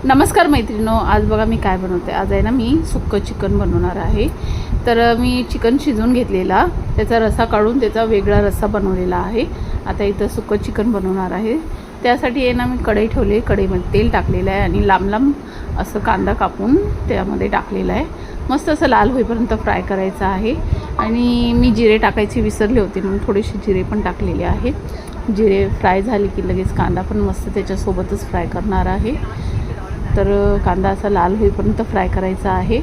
नमस्कार मैत्रिणो, आज बघा मी काय बनवते। आज आहे ना मी सुक्कं चिकन बनवणार आहे। तर मी चिकन शिजवून घेतलेला, त्याचा रस्सा काढून त्याचा वेगळा रस्सा बनवलेला आहे। आता इथं सुक्कं चिकन बनवणार आहे। त्यासाठी आहे ना मी कढई ठेवली, कढईमध्ये तेल टाकलेलं आहे आणि लांब लांब असं कांदा कापून त्यामध्ये टाकलेला आहे। मस्त असं लाल होईपर्यंत फ्राय करायचं आहे। आणि मी जिरे टाकायचे विसरले होते म्हणून थोडेसे जिरे पण टाकलेले आहेत। जिरे फ्राय झाले की लगेच कांदा पण मस्त त्याच्यासोबतच फ्राय करणार आहे। तर कांदा असा लाल होईपर्यंत फ्राय करायचा आहे।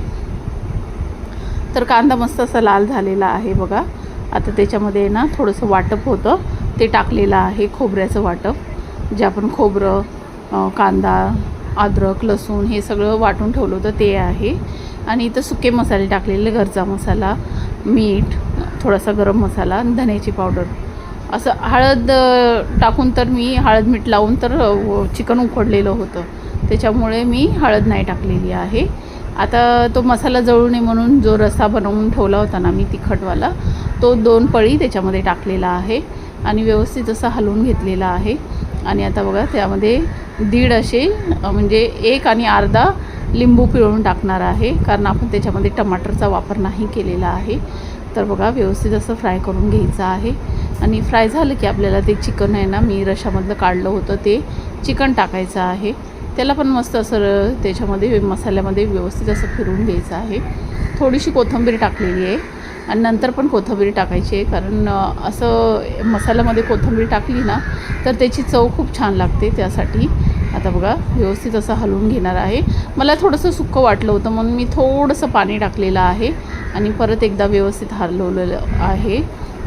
तर कांदा मस्त असा लाल झालेला आहे बघा। आता त्याच्यामध्ये ना थोडंसं वाटप होतं ते टाकलेलं आहे, खोबऱ्याचं वाटप, जे आपण खोबरं, कांदा, अद्रक, लसूण हे सगळं वाटून ठेवलं होतं ते आहे। आणि इथं सुके मसाले टाकलेले, घरचा मसाला, मीठ, थोडासा गरम मसाला आणि धण्याची पावडर, असं हळद टाकून, तर मी हळद मीठ लावून तर चिकन उकडलेलं होतं, त्याच्यामुळे मी हळद नाही टाकलेली आहे। आता तो मसाला जळू नये म्हणून जो रस्सा बनवून ठेवला होता ना मी तिखटवाला, तो 2 पळी त्याच्यामध्ये टाकलेला आहे आणि व्यवस्थित असं हलवून घेतलेला आहे। आणि आता बघा त्यामध्ये दीड असे म्हणजे 1 आणि अर्धा लिंबू पिळून टाकणार आहे, कारण आपण त्याच्यामध्ये टमाटरचा वापर नाही केलेला आहे। तर बघा व्यवस्थित असं फ्राय करून घ्यायचं आहे। आणि फ्राय झालं की आपल्याला ते चिकन आहे ना मी रश्श्यामधलं काढलं होतं ते चिकन टाकायचं आहे। त्याला पण मस्त असं त्याच्यामध्ये मसाल्यामध्ये व्यवस्थित असं फिरवून घ्यायचं आहे। थोडीशी कोथिंबीर टाकलेली आहे आणि नंतर पण कोथिंबीर टाकायची आहे, कारण असं मसाल्यामध्ये कोथिंबीर टाकली ना तर त्याची चव खूप छान लागते, त्यासाठी। आता बघा व्यवस्थित असं हलवून घेणार आहे। मला थोडंसं सुक्कं वाटलं होतं म्हणून मी थोडंसं पाणी टाकलेलं आहे आणि परत एकदा व्यवस्थित हलवलेलं आहे।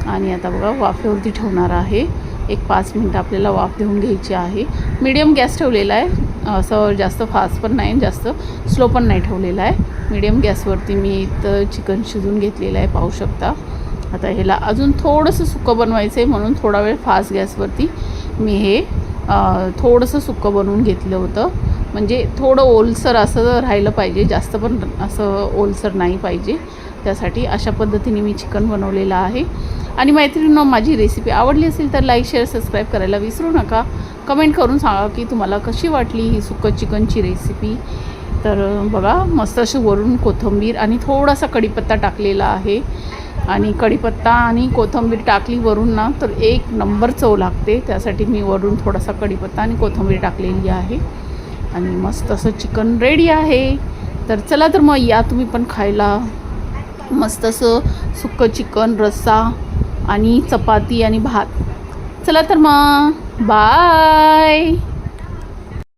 आणि आता बघा वाफेवरती ठेवणार आहे। 1-5 मिनटं आपल्याला वाफ देऊन घ्यायची आहे। मीडियम गॅस ठेवलेला आहे, असं जास्त फास्ट पण नाही, जास्त स्लो पण नाही ठेवलेला आहे। मीडियम गॅसवरती मी इथं चिकन शिजवून घेतलेलं आहे, पाहू शकता। आता ह्याला अजून थोडंसं सुक्कं बनवायचं आहे म्हणून थोडा वेळ फास्ट गॅसवरती मी हे थोडंसं सुक्कं बनवून घेतलं होतं, म्हणजे थोडं ओलसर असं राहिलं पाहिजे, जास्त पण असं ओलसर नाही पाहिजे, त्यासाठी अशा पद्धतीने मी चिकन बनवलेलं आहे। आणि मैत्रिणींनो, माझी रेसिपी आवडली असेल तर लाईक, शेअर, सबस्क्राईब करायला विसरू नका। कमेंट करून सांगा की तुम्हाला कशी वाटली ही सुक्कं चिकनची रेसिपी। तर बघा मस्त अशी वरून कोथिंबीर आणि थोडासा कढीपत्ता टाकलेला आहे। आणि कढीपत्ता आणि कोथिंबीर टाकली वरून ना तर 1 नंबर चव लागते, त्यासाठी मी वरून थोडासा कढीपत्ता आणि कोथिंबीर टाकलेली आहे। आणि मस्त असं चिकन रेडी आहे। तर चला तर मग या तुम्ही पण खायला। मस्त असं सुक्कं चिकन, रस्सा आणि चपाती आणि भात। चला तर मग बाय।